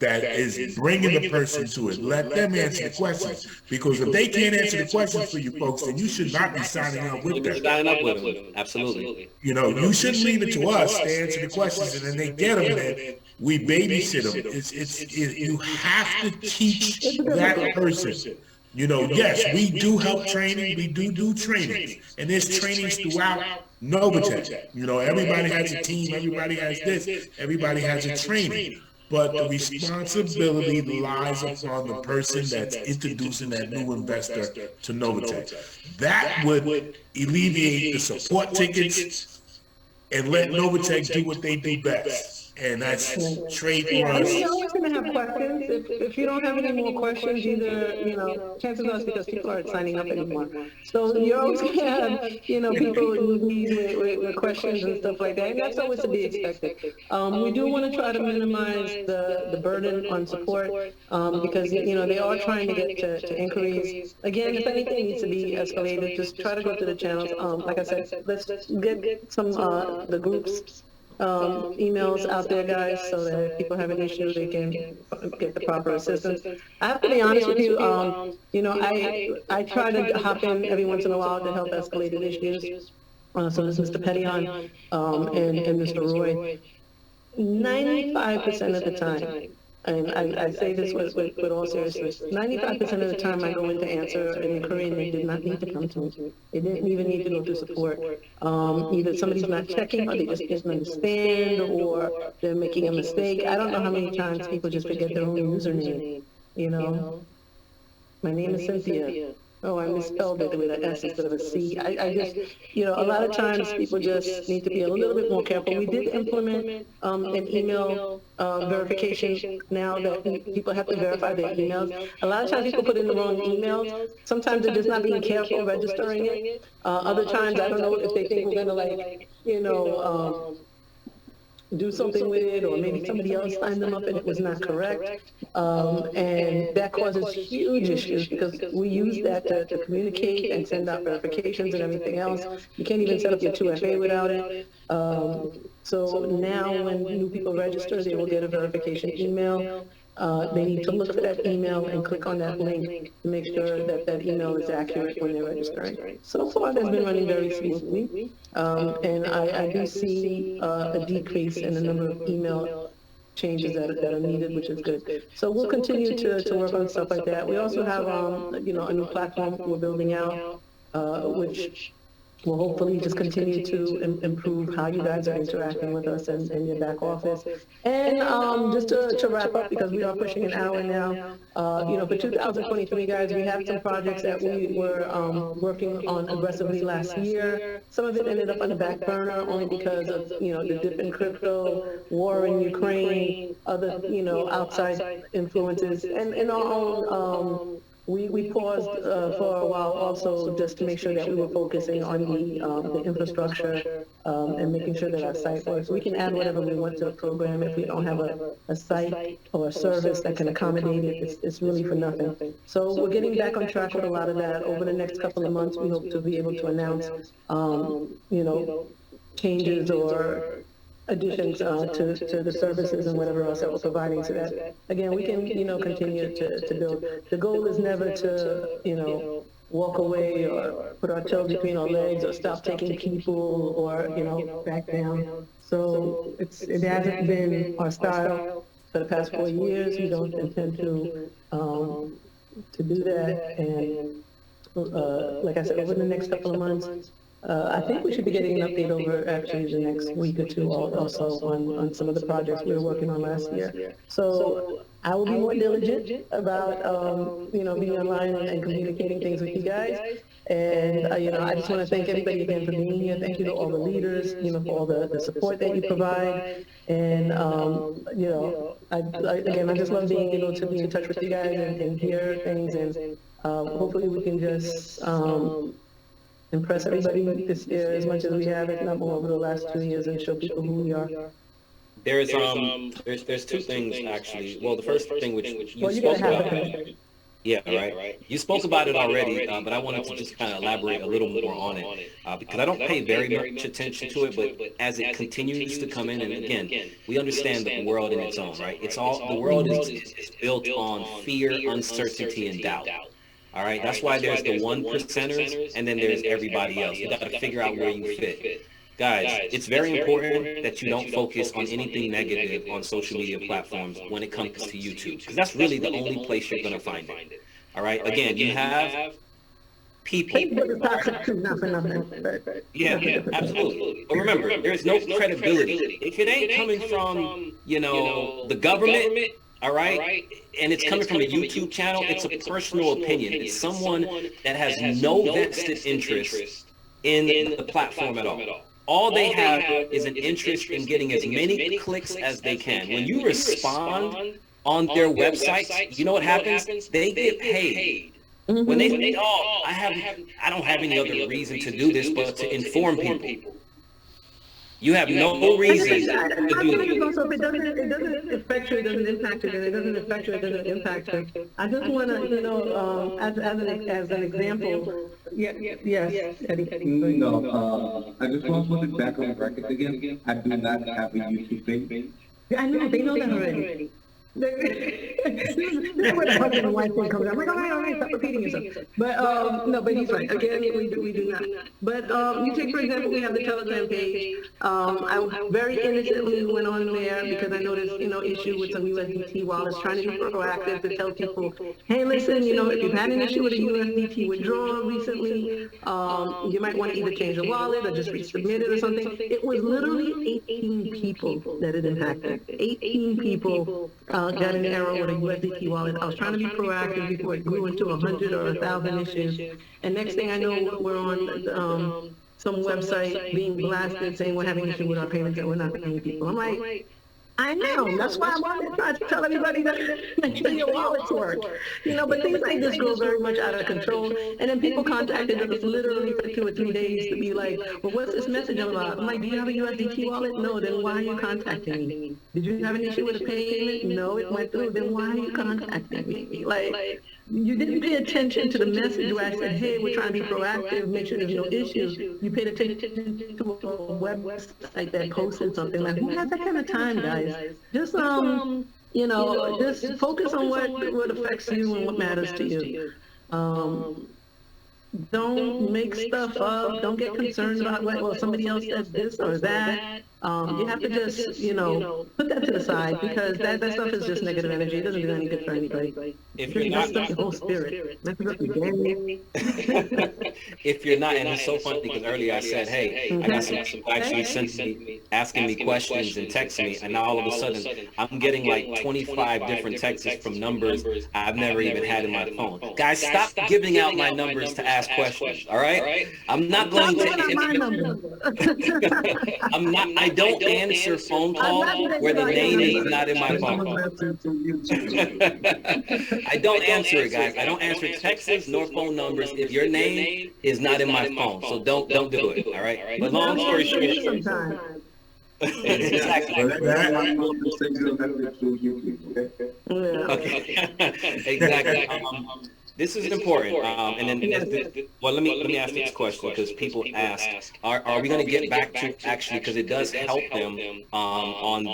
is bringing the person to it. Let them answer the questions, because if they can't answer the questions for you folks, then you should not be signing up with them. Signing up with them. Absolutely. You know, you shouldn't leave it to us to answer the questions, and then they get them, and then we babysit them. You have to teach that person. You know, yes, we do help training. We do training, and there's trainings throughout Novatech. You know, everybody has a team. Everybody has this. Everybody has a training. But the responsibility lies upon the person that's introducing that new investor to Novatech. That would alleviate the support tickets and let Novatech do what they do best. And that's trade for I us. mean, you're always going to have questions. If you don't have any more questions, either, chances are it's because people aren't signing up anymore. So you're always going to have, people with questions and stuff like that. And that's always to be expected. We do want to try to minimize the burden on support because, they are trying to get to inquiries. Again, if anything needs to be escalated, just try to go to the channels. Like I said, let's get some the groups emails out there, guys, so that if people have an issue, they can get the proper assistance. I have to be honest with you, I try to hop in every once in a while to help escalated issues. So this is Mr. Pettyon and Mr. Roy. 95% of the time, and I say this with all seriousness, 95% of the time I go in to answer an inquiry and they did not need to come to me. They didn't even need to go through support. Either somebody's not checking, or they just didn't understand, or they're making a mistake. I don't know how many times people just forget their own username, My name is Cynthia. Oh, I misspelled it with an S instead of a C. I just, a lot of times people just need to be a little bit more careful. We did implement an email verification now that people have to verify their emails. A lot of times people put in the wrong emails. Sometimes they're just not being careful registering it. Other times, I don't know if they think we're going to do something with it, or maybe somebody else signed them up and it was not correct. And that causes huge issues because we use that to communicate and send out verifications and everything else. You can't even set up your 2FA without it. So now when new people register, they will get a verification email. They need to look for that email and click on that link to make sure that that email is accurate when they're registering. So far, that's been running very smoothly, and I do see a decrease in the number of email changes that are needed, which is good. So we'll continue to work on stuff like that. We also have, a new platform we're building out, which will hopefully just continue to improve how you guys are interacting with us in your back office. And just to wrap up, because we are pushing an hour now, for 2023, guys, we have some projects that we were working on aggressively last year. Some of it ended up on the back burner only because of, the dip in crypto, war in Ukraine, other, outside influences, and in our own we paused for a while also just to make sure that we were focusing on the infrastructure and making sure that our site works. We can add whatever we want to the program. If we don't have a site or a service that can accommodate it, it's really for nothing. So we're getting back on track with a lot of that. Over the next couple of months, we hope to be able to announce, changes or additions to the services and whatever else that we're providing so that, again, we can, continue to build. The goal is never to, walk away or put our tail between our legs or stop taking people or, back down. So it hasn't been our style for the past 4 years. We don't intend to do that. And like I said, over the next couple of months, I think we should be getting an update over actually the next week or two also on some of the projects we were working on last year. So I will be more diligent about, being online and communicating things with you guys. And, I just want to thank everybody again for being here. Thank you to all the leaders, for all the support that you provide. And, I just love being able to be in touch with you guys and hear things. And hopefully we can just impress everybody this year as much as we have, if not more, over the last 2 years and show people who we are. There's two things actually. Well, the first thing which you spoke about. Yeah, right. You spoke about it already, but I wanted to just kind of elaborate a little more on it because I don't pay very much attention to it, but as it continues to come in, and again, we understand the world in its own, right? The world is built on fear, uncertainty, and doubt. All right, that's why there's the 1%ers, and then there's everybody else. You got to figure out where you fit. Guys, it's very important that you don't focus on anything negative on social media platforms when it comes to YouTube, because that's really the only place you're going to find it. All right, again, you have people. Yeah, absolutely. But remember, there's no credibility. If it ain't coming from, the government, all right, and it's coming from a YouTube channel, it's a personal opinion. It's someone that has no vested interest in the platform at all. All they have is an interest in getting as many clicks as they can. When you respond on their websites, you know what happens? They get paid. When they say, I don't have any other reason to do this but to inform people. You have no reason to do that. Also, if it doesn't affect you, it doesn't impact you, and it doesn't affect you, it doesn't impact you. I just want to, as an example, yes, Eddie. No, I just want to put it back on record again. I do not have a YouTube page. I know, they know that already. This is where the husband and wife thing comes out. I'm like, all right, stop repeating yourself. But no, but he's right. Again, we do not. But you take, for example, we have the Telegram page. I very innocently went on there because I noticed, issue with some USDT wallets, trying to be proactive to tell people, hey, listen, if you've had an issue with a USDT withdrawal recently, you might want to either change your wallet or just resubmit it or something. It was literally 18 people that it impacted. 18 people got an error with a USDT wallet. I was trying to be proactive before it grew into 100 or 1,000 issues. And next thing I know, we're on some website being blasted saying we're having issues with our payments and we're not paying people. I'm like, I know. That's why I wanted to try to tell everybody that make sure your wallets work. But things like this go very much out of control. And then people contacted us literally for 2 or 3 days to be like, well, what's this message about? I'm like, do you have a USDT wallet? No, then why are you contacting me? Did you have an issue with a payment? No, it went through. Then why are you contacting me? Like, you didn't pay attention to the message where I said, hey, we're trying to be proactive, make sure there's no issues. You paid attention to a website that posted something. Like, who has that kind of time, guys? Just, just focus on what affects you and what matters to you. Don't make stuff up. Don't get concerned about, well, somebody else said this or that. You have to just, put that to the side, because that stuff is just negative energy. It doesn't do any good for anybody. If It you're not, messes up your whole spirit. Messes up your game. if you're not, and it's so funny because earlier I said, hey, I got some people actually sent me, asking me questions and texting me, and now all of a sudden I'm getting like 25 different texts from numbers I've never even had in my phone. Guys, stop giving out my numbers to ask questions, all right? I'm not going Stop giving out my to... number. I don't answer phone calls where the name is not in my phone. I don't answer it, guys. I don't answer texts nor phone numbers if your name is not in my phone. So don't do it, all right? But long story short, exactly. Okay. Exactly. This is important. And then, well, let me ask this question, because people ask, are we going to get back to actually, because it does help them on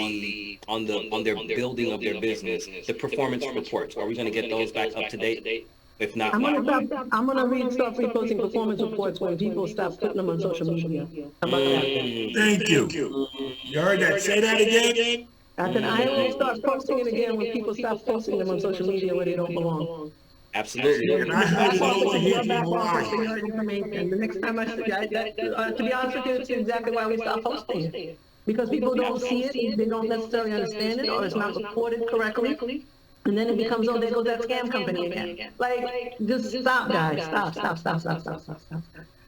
their building of their business, the performance reports. Are we going to get those back up to date? If not, I'm gonna start reposting performance reports when people stop putting them on social media. How about that? Thank you. You heard that? Say that again. I said I will start posting it again when people stop posting them on social media where they don't belong. Absolutely. And I heard it over here from Hawaii. The next time to be honest with you, it's exactly why we stopped posting it. Because people don't see it, they don't necessarily understand it, or it's not reported correctly. And then it becomes, oh, there goes that scam company again. Like, just stop, guys. Stop.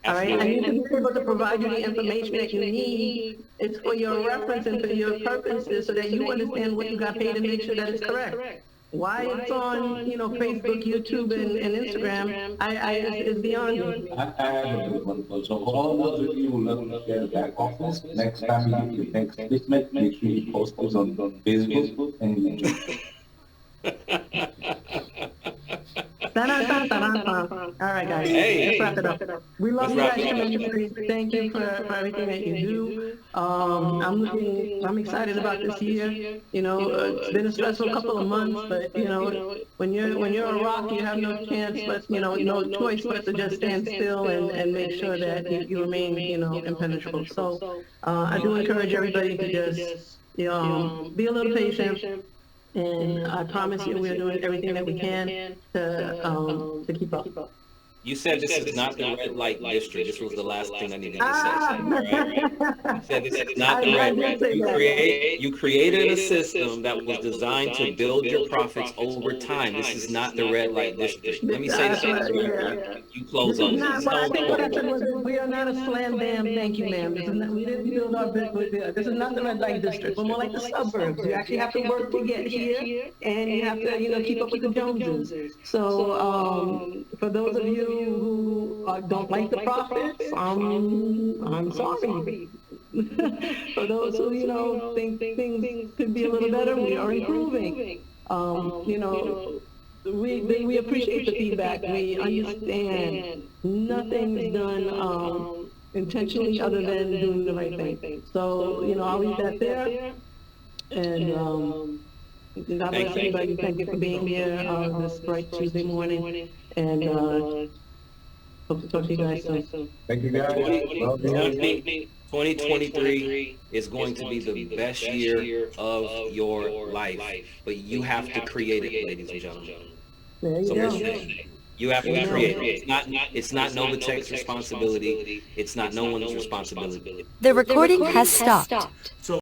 All right, I need to be able to provide you the information that you need. It's for your reference and for your purposes, so that you understand what you got paid and make sure that it's correct. Why it's on, Facebook, YouTube, and Instagram, is beyond me. I have a good one. So all those of you who love to share the back office, next time you get your next statement, make sure you post those on Facebook and YouTube. All right, guys. Hey. Let's wrap it up. We love you guys tremendously. Thank you for everything that you do. I'm excited about this year. It's been a stressful couple of months, but when you're a rock, you have no chance, but no choice but to just stand still and make sure that you remain impenetrable. So I do encourage everybody to just be a little patient. And I promise you, we're doing everything that we can to keep up. You said this is not the red light district. This was the last thing I needed to say. Right? You said this is not the red light. You created a system that was designed to build your profits over time. This is not the red light district. Let me say this again. You close on this. I think what I said was, we are not a slam bam, thank you, ma'am. We didn't build our business. This is not the red light district. We're more like the suburbs. You actually have to work to get here, and you have to, keep up with the Joneses. So, for those of you who don't like the profits, I'm sorry. For those who think things could be a little better, we are improving. We appreciate the feedback. We understand nothing's done intentionally other than doing the right thing. So I'll leave that there. And God bless everybody. Thank you for being here this bright Tuesday morning. And hope to talk to you guys soon. Thank you, guys. 2023 is going to be the best year of your life, but you have to create it, ladies and gentlemen. There you go. You have to create it. It's not Novatech's responsibility. It's not no one's responsibility. The recording has stopped.